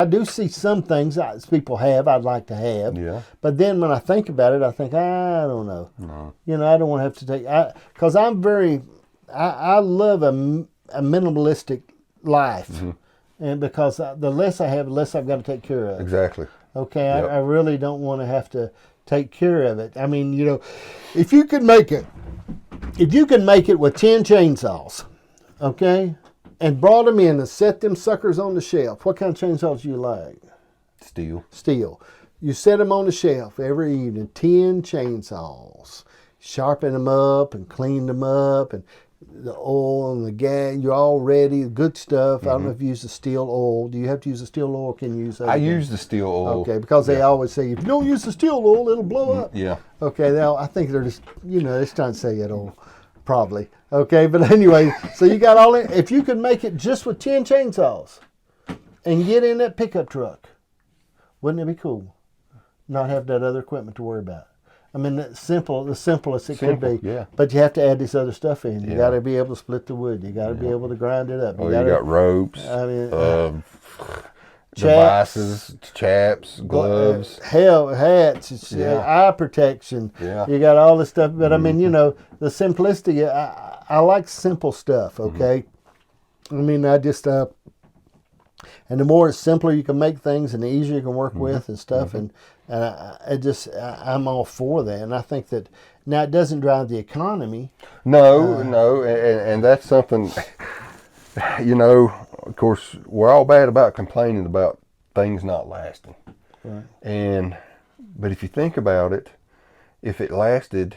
I do see some things people have I'd like to have. Yeah. But then when I think about it, I think, I don't know. No. You know, I don't want to have to take, because I love a minimalistic life. Mm-hmm. And because the less I have, the less I've got to take care of. Exactly. Okay, Yep. I really don't want to have to take care of it. I mean, you know, if you can make it with 10 chainsaws, okay, and brought them in and set them suckers on the shelf. What kind of chainsaws do you like? Steel. You set them on the shelf every evening, 10 chainsaws. Sharpen them up and clean them up, and the oil and the gas, you're all ready, good stuff. I don't know if you use the steel oil. Do you have to use the steel oil, or can you use that? I use the steel oil. Okay, because they always say, if you don't use the steel oil, it'll blow up. Yeah. Okay, I think they're just, you know, they're just trying to say it all, probably. Okay, but anyway, so you got all that. If you could make it just with 10 chainsaws and get in that pickup truck, wouldn't it be cool? Not have that other equipment to worry about. I mean, the simplest it could be. Yeah. But you have to add this other stuff in. You Yeah. got to be able to split the wood. You got to be able to grind it up. You got ropes. I mean, devices, chaps, gloves. Hats, eye protection. Yeah. You got all this stuff. But I mean, you know, the simplicity, I like simple stuff, okay? I mean, I just, and the more simpler you can make things and the easier you can work with and stuff, and I'm all for that. And I think that, now it doesn't drive the economy. No, and that's something, you know, of course, we're all bad about complaining about things not lasting. Right. But if you think about it, if it lasted,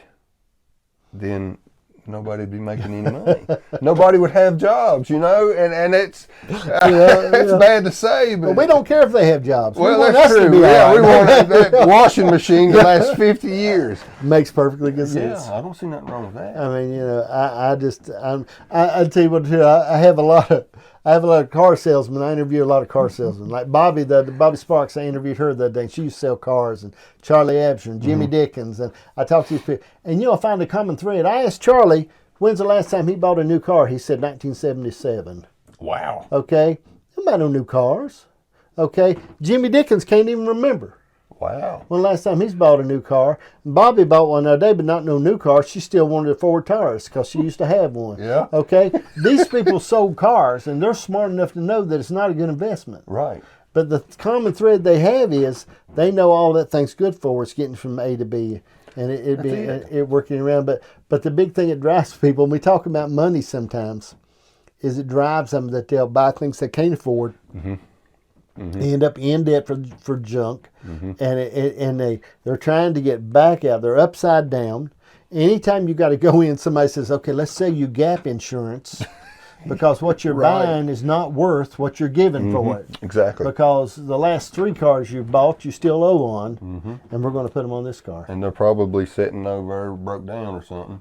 then nobody'd be making any money. Nobody would have jobs, you know, and it's it's bad to say, but we don't care if they have jobs. Well, we want that's us to true. be Yeah, all we right. want that washing machine to last 50 years. Makes perfectly good sense. Yeah, I don't see nothing wrong with that. I mean, you know, I tell you what, too, I have a lot of car salesmen. I interview a lot of car salesmen. Like Bobby Sparks, I interviewed her the other day. She used to sell cars, and Charlie Absher and Jimmy Dickens. And I talked to these people. And, you know, I found a common thread. I asked Charlie, when's the last time he bought a new car? He said 1977. Wow. Okay? He bought no new cars. Okay? Jimmy Dickens can't even remember. Wow. When the last time he's bought a new car. Bobby bought one the other day, but not no new car. She still wanted a Ford Taurus because she used to have one. Yeah. Okay? These people sold cars, and they're smart enough to know that it's not a good investment. Right. But the common thread they have is they know all that thing's good for is getting from A to B, and it working around. But the big thing that drives people, and we talk about money sometimes, is it drives them that they'll buy things they can't afford. They end up in debt for junk, and they're trying to get back out. They're upside down. Anytime you got to go in, somebody says, "Okay, let's sell you gap insurance," because what you're buying is not worth what you're giving for it. Exactly. Because the last 3 cars you've bought, you still owe on, and we're going to put them on this car. And they're probably sitting over broke down or something.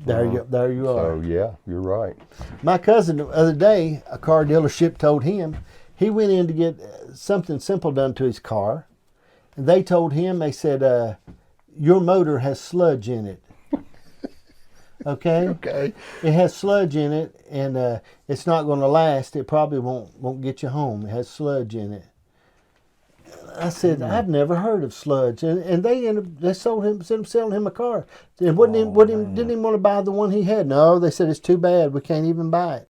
There you are. So yeah, you're right. My cousin the other day, a car dealership told him he went in to get something simple done to his car, and they told him, they said, your motor has sludge in it. Okay? Okay. It has sludge in it, and it's not going to last. It probably won't get you home. It has sludge in it. I said, I've never heard of sludge, and they selling him a car. And didn't even want to buy the one he had. No, they said it's too bad. We can't even buy it.